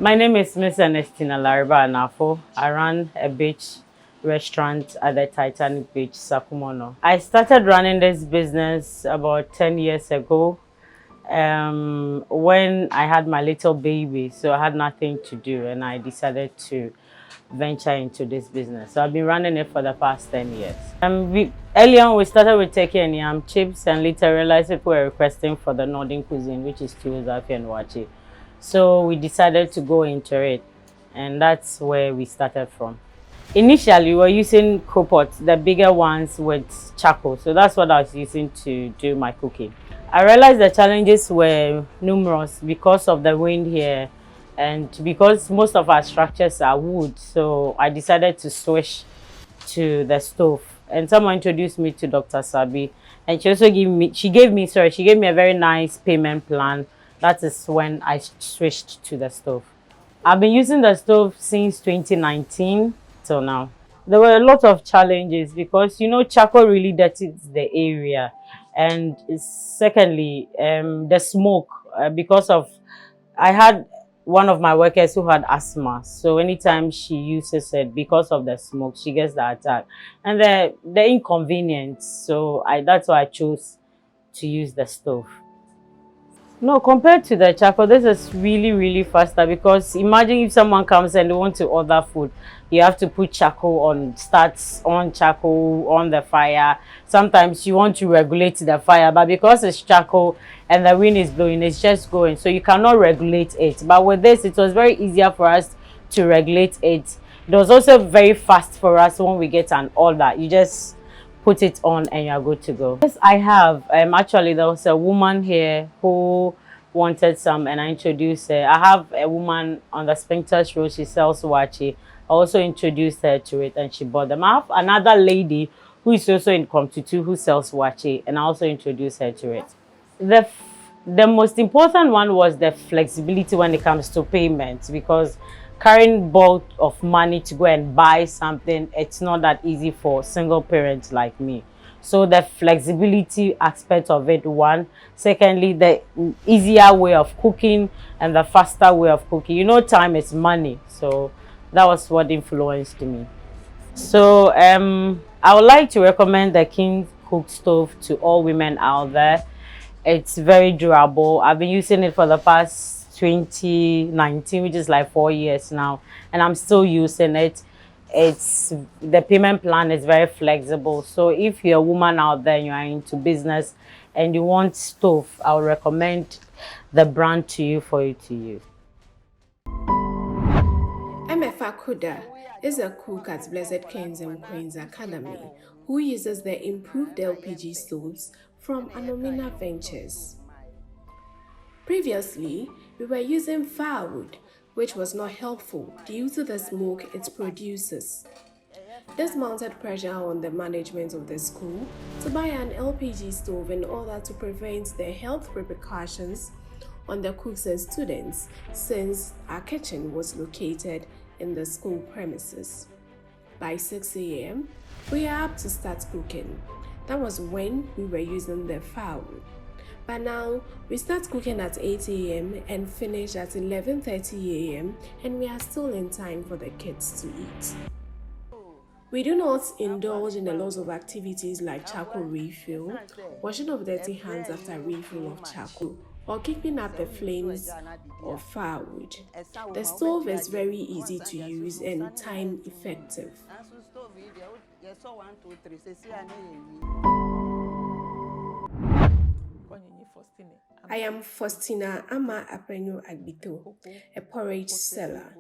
My name is Miss Ernestina Lariba Anafo. I run a beach restaurant at the Titanic Beach, Sakumono. I started running this business about 10 years ago when I had my little baby. So I had nothing to do and I decided to venture into this business. So I've been running it for the past 10 years. Early on, we started with turkey and yam chips, and later realized people were requesting for the northern cuisine, which is stew, zafi, and wachi. So we decided to go into it, and that's where we started from. Initially, we were using pots, the bigger ones with charcoal. So that's what I was using to do my cooking. I realized the challenges were numerous because of the wind here and because most of our structures are wood. So I decided to switch to the stove. And someone introduced me to Dr. Sabi. And she gave me a very nice payment plan. That is when I switched to the stove. I've been using the stove since 2019 till now. There were a lot of challenges because charcoal really dirties the area, and secondly, the smoke because of I had one of my workers who had asthma, so anytime she uses it because of the smoke, she gets the attack and the inconvenience. So I that's why I chose to use the stove. No, compared to the charcoal, this is really, really faster because imagine if someone comes and they want to order food, you have to put charcoal on, starts on charcoal on the fire. Sometimes you want to regulate the fire, but because it's charcoal and the wind is blowing, it's just going. So you cannot regulate it. But with this, it was very easier for us to regulate it. It was also very fast for us when we get an order. You just put it on and you're good to go. Yes, I have. Actually, there was a woman here who wanted some and I introduced her. I have a woman on the Spinkters Road. She sells wachi. I also introduced her to it and she bought them. I have another lady who is also in Komtutu who sells wachi, and I also introduced her to it. The most important one was the flexibility when it comes to payments, because carrying bulk of money to go and buy something, it's not that easy for single parents like me. So the flexibility aspect of it, one. Secondly, the easier way of cooking and the faster way of cooking. Time is money. So that was what influenced me. So I would like to recommend the King Cook Stove to all women out there. It's very durable. I've been using it for the past 2019, which is like 4 years now, and I'm still using it. The payment plan is very flexible. So if you're a woman out there and you are into business and you want stove, I would recommend the brand to you for you to use. MFA Kuda is a cook at Blessed Kings and Queens Academy who uses the improved LPG stoves from Anomina Ventures. Previously, we were using firewood, which was not helpful due to the smoke it produces. This mounted pressure on the management of the school to buy an LPG stove in order to prevent the health repercussions on the cooks and students, since our kitchen was located in the school premises. By 6 a.m., we are up to start cooking. That was when we were using the firewood. But now, we start cooking at 8 a.m. and finish at 11:30 a.m. and we are still in time for the kids to eat. We do not indulge in a lot of activities like charcoal refill, washing of dirty hands after refill of charcoal, or keeping up the flames of firewood. The stove is very easy to use and time effective. I am Faustina Ama Apenyo Agbito, a porridge seller.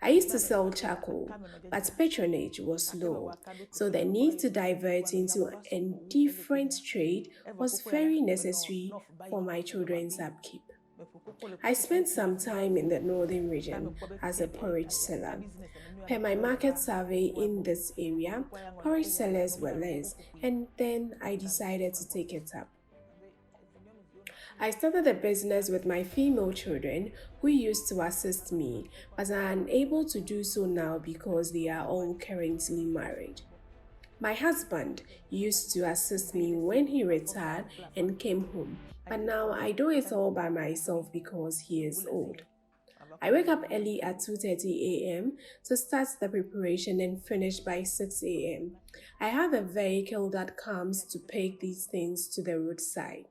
I used to sell charcoal, but patronage was low, so the need to divert into a different trade was very necessary for my children's upkeep. I spent some time in the northern region as a porridge seller. Per my market survey in this area, porridge sellers were less, and then I decided to take it up. I started a business with my female children who used to assist me, but are unable to do so now because they are all currently married. My husband used to assist me when he retired and came home, but now I do it all by myself because he is old. I wake up early at 2:30 a.m. to start the preparation and finish by 6 a.m. I have a vehicle that comes to pick these things to the roadside.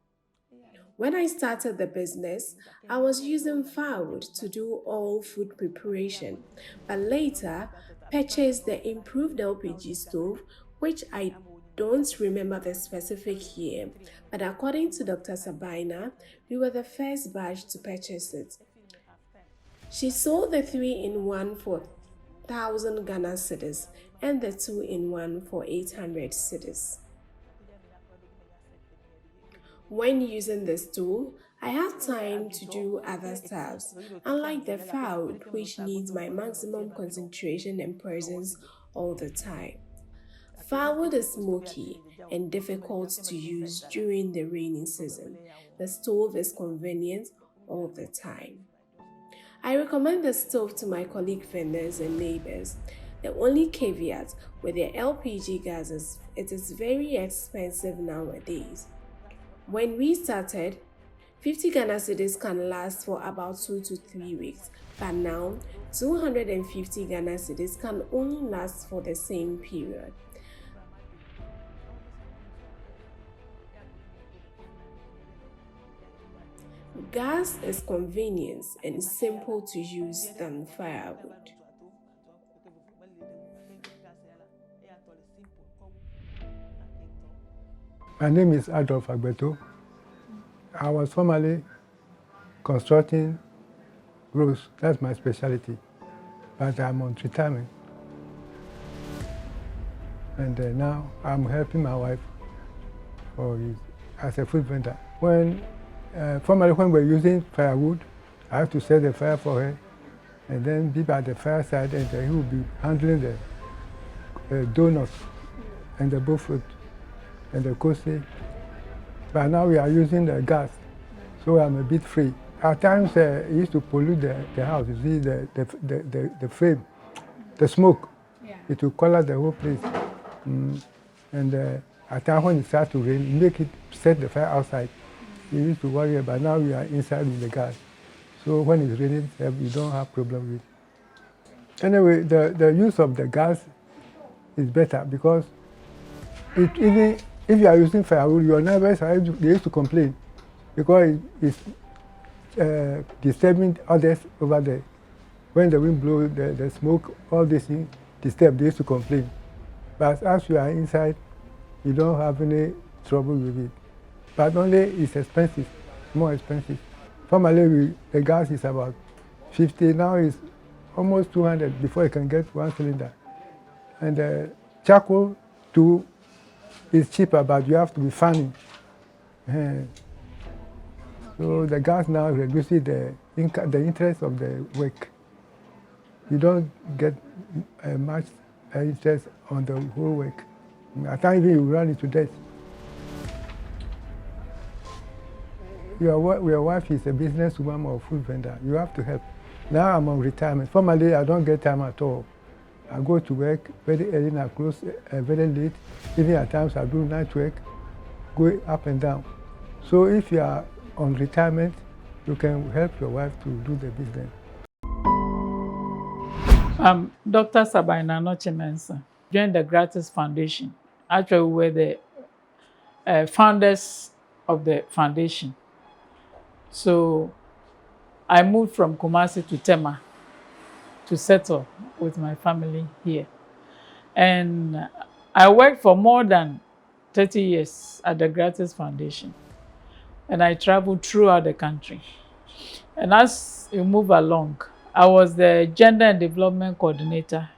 When I started the business, I was using firewood to do all food preparation, but later purchased the improved LPG stove, which I don't remember the specific year, but according to Dr. Sabina, we were the first batch to purchase it. She sold the 3-in-1 for 1,000 Ghana cedis and the 2-in-1 for 800 cedis. When using this tool, I have time to do other stuffs, unlike the firewood, which needs my maximum concentration and presence all the time. Firewood is smoky and difficult to use during the rainy season. The stove is convenient all the time. I recommend the stove to my colleague vendors and neighbors. The only caveat with the LPG gas is it is very expensive nowadays. When we started, 50 Ghana cedis can last for about 2 to 3 weeks, but now 250 Ghana cedis can only last for the same period. Gas is convenient and simple to use than firewood. My name is Adolf Agbeto. I was formerly constructing roads. That's my specialty. But I'm on retirement. And now I'm helping my wife as a food vendor. Formerly when we're using firewood, I have to set the fire for her and then be by the fireside, and he will be handling the donuts and the buffet and the coffee. But now we are using the gas, so I'm a bit free. At times it used to pollute the house. You see the frame, the smoke. Yeah. It will color the whole place. And at times when it starts to rain, make it set the fire outside. We used to worry about. Now we are inside with the gas. So when it's raining, you don't have problem with it. Anyway, the use of the gas is better because even if you are using firewood, your neighbors they used to complain because it's disturbing others over there. When the wind blows, the smoke, all these things disturb, they used to complain. But as you are inside, you don't have any trouble with it. But only it's expensive, more expensive. Formerly, the gas is about 50, now it's almost 200 before you can get 1 cylinder. And charcoal too is cheaper, but you have to be fanning. So the gas now reduces the interest of the work. You don't get much interest on the whole work. At times you run into debt. Your wife is a businesswoman or food vendor. You have to help. Now I'm on retirement. Formerly, I don't get time at all. I go to work very early and I close very late. Even at times I do night work, go up and down. So if you are on retirement, you can help your wife to do the business. Dr. Sabina Nochimensa joined the Gratis Foundation. Actually, we were the founders of the foundation. So I moved from Kumasi to Tema to settle with my family here. And I worked for more than 30 years at the Gratis Foundation. And I traveled throughout the country. And as you move along, I was the Gender and Development Coordinator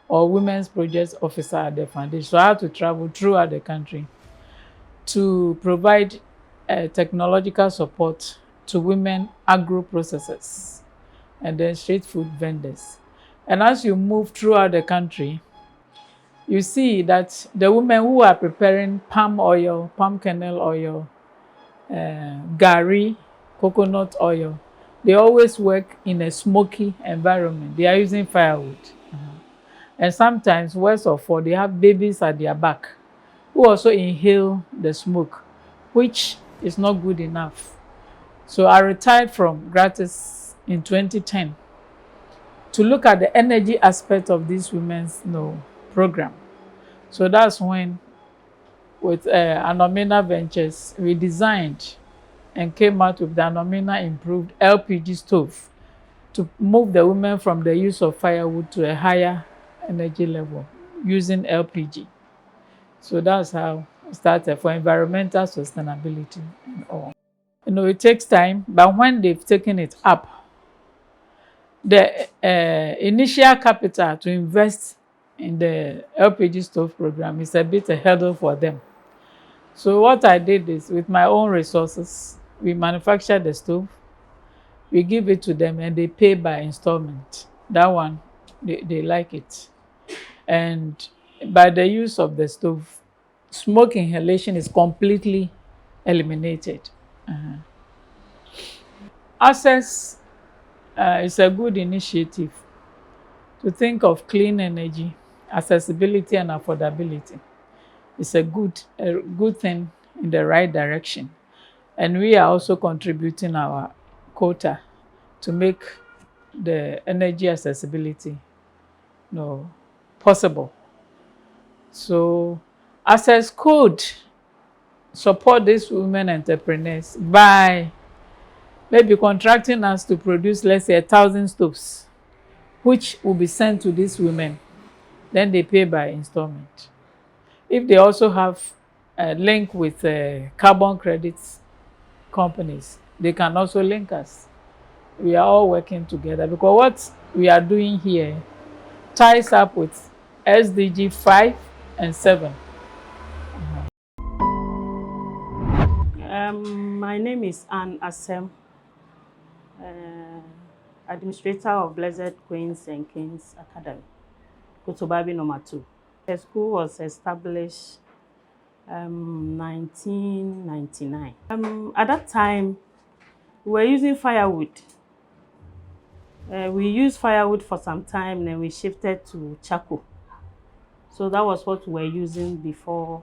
or Women's Projects Officer at the foundation. So I had to travel throughout the country to provide technological support to women agro-processors and then street food vendors. And as you move throughout the country, you see that the women who are preparing palm oil, palm kernel oil, gari, coconut oil, they always work in a smoky environment. They are using firewood. And sometimes, worse of all, they have babies at their back who also inhale the smoke, which is not good enough. So I retired from Gratis in 2010. to look at the energy aspect of this women's program. So that's when, with Anomina Ventures, we designed and came out with the Anomina Improved LPG stove to move the women from the use of firewood to a higher energy level using LPG. So that's how it started for environmental sustainability and all. It takes time, but when they've taken it up, the initial capital to invest in the LPG stove program is a bit a hurdle for them. So what I did is, with my own resources, we manufacture the stove, we give it to them, and they pay by installment. That one, they like it. And by the use of the stove, smoke inhalation is completely eliminated. Access is a good initiative to think of clean energy, accessibility, and affordability. It's a good thing in the right direction. And we are also contributing our quota to make the energy accessibility possible. So Access could support these women entrepreneurs by maybe contracting us to produce, let's say, 1,000 stoves, which will be sent to these women. Then they pay by installment. If they also have a link with carbon credits companies, they can also link us. We are all working together because what we are doing here ties up with SDG 5 and 7. My name is Anne Assem, administrator of Blessed Queens and Kings Academy, Kotobabi No. 2. The school was established 1999. At that time, we were using firewood. We used firewood for some time, then we shifted to charcoal. So that was what we were using before.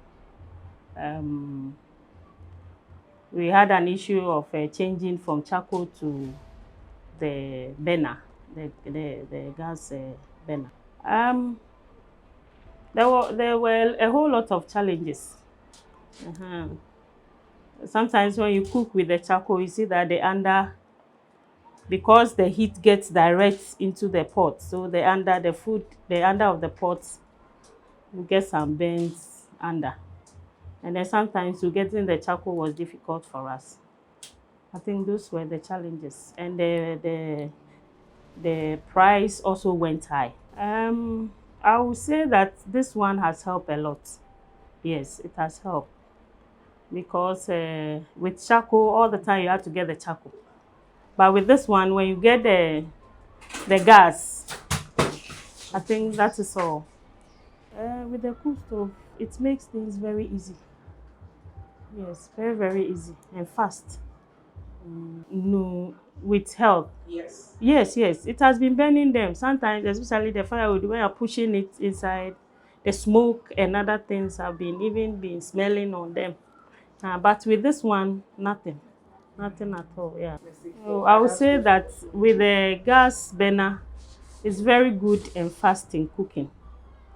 We had an issue of changing from charcoal to the burner, the gas burner. There were a whole lot of challenges. Sometimes when you cook with the charcoal, you see that because the heat gets direct into the pot, so the under of the pot, you get some burns under. And then sometimes getting the charcoal was difficult for us. I think those were the challenges. And the price also went high. I would say that this one has helped a lot. Yes, it has helped. Because with charcoal, all the time you have to get the charcoal. But with this one, when you get the gas, I think that is all. With the cook stove, it makes things very easy. Yes, very, very easy and fast. No, with help. Yes. Yes, it has been burning them. Sometimes, especially the firewood, when you're pushing it inside, the smoke and other things have been smelling on them. But with this one, nothing at all. Yeah. So I would say that with the gas burner, it's very good and fast in cooking,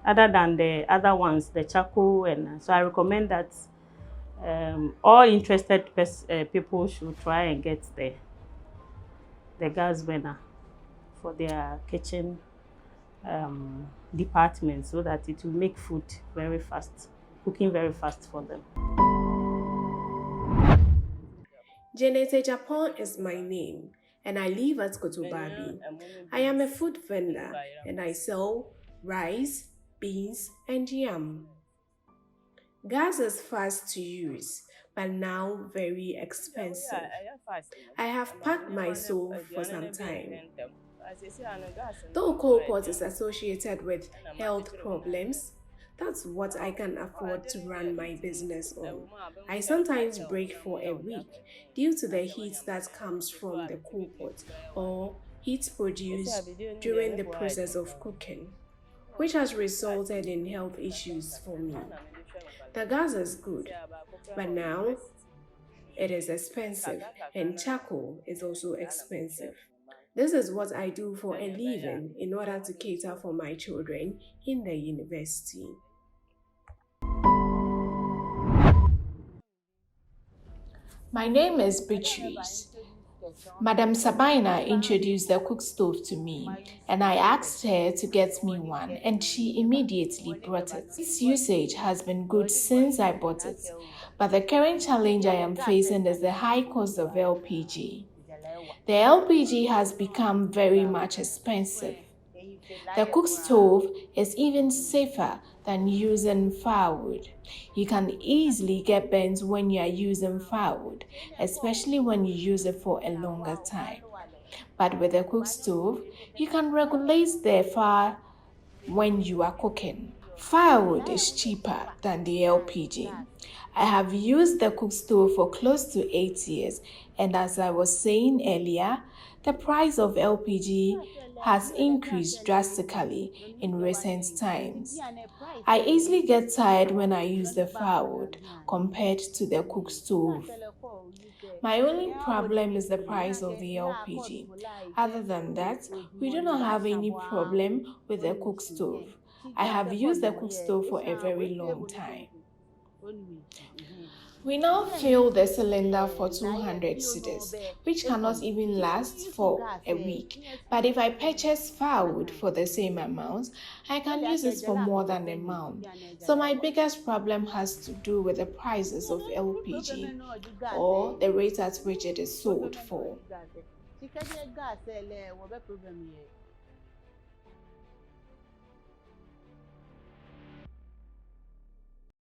other than the other ones, the charcoal. And so I recommend that all interested people should try and get the gas burner for their kitchen department, so that it will make food very fast, cooking very fast for them. Janete Japan is my name, and I live at Kotobabi. I am a food vendor, and I sell rice, beans, and yam. Gas is fast to use, but now very expensive. I have packed my soul for some time. Though coal pot is associated with health problems, that's what I can afford to run my business on. I sometimes break for a week due to the heat that comes from the coal pot or heat produced during the process of cooking, which has resulted in health issues for me. The gas is good, but now it is expensive, and charcoal is also expensive. This is what I do for a living in order to cater for my children in the university. My name is Beatrice. Madam Sabina introduced the cook stove to me, and I asked her to get me one, and she immediately brought it. Its usage has been good since I bought it, but the current challenge I am facing is the high cost of LPG. The LPG has become very much expensive. The cook stove is even safer than using firewood. You can easily get burnt when you are using firewood, especially when you use it for a longer time. But with a cook stove, you can regulate the fire when you are cooking. Firewood is cheaper than the LPG. I have used the cook stove for close to 8 years, and as I was saying earlier, the price of LPG has increased drastically in recent times. I easily get tired when I use the firewood compared to the cook stove. My only problem is the price of the LPG. Other than that, we do not have any problem with the cook stove. I have used the cook stove for a very long time. We now fill the cylinder for 200 cedis, which cannot even last for a week. But if I purchase firewood for the same amount, I can use it for more than a month. So my biggest problem has to do with the prices of LPG or the rate at which it is sold for.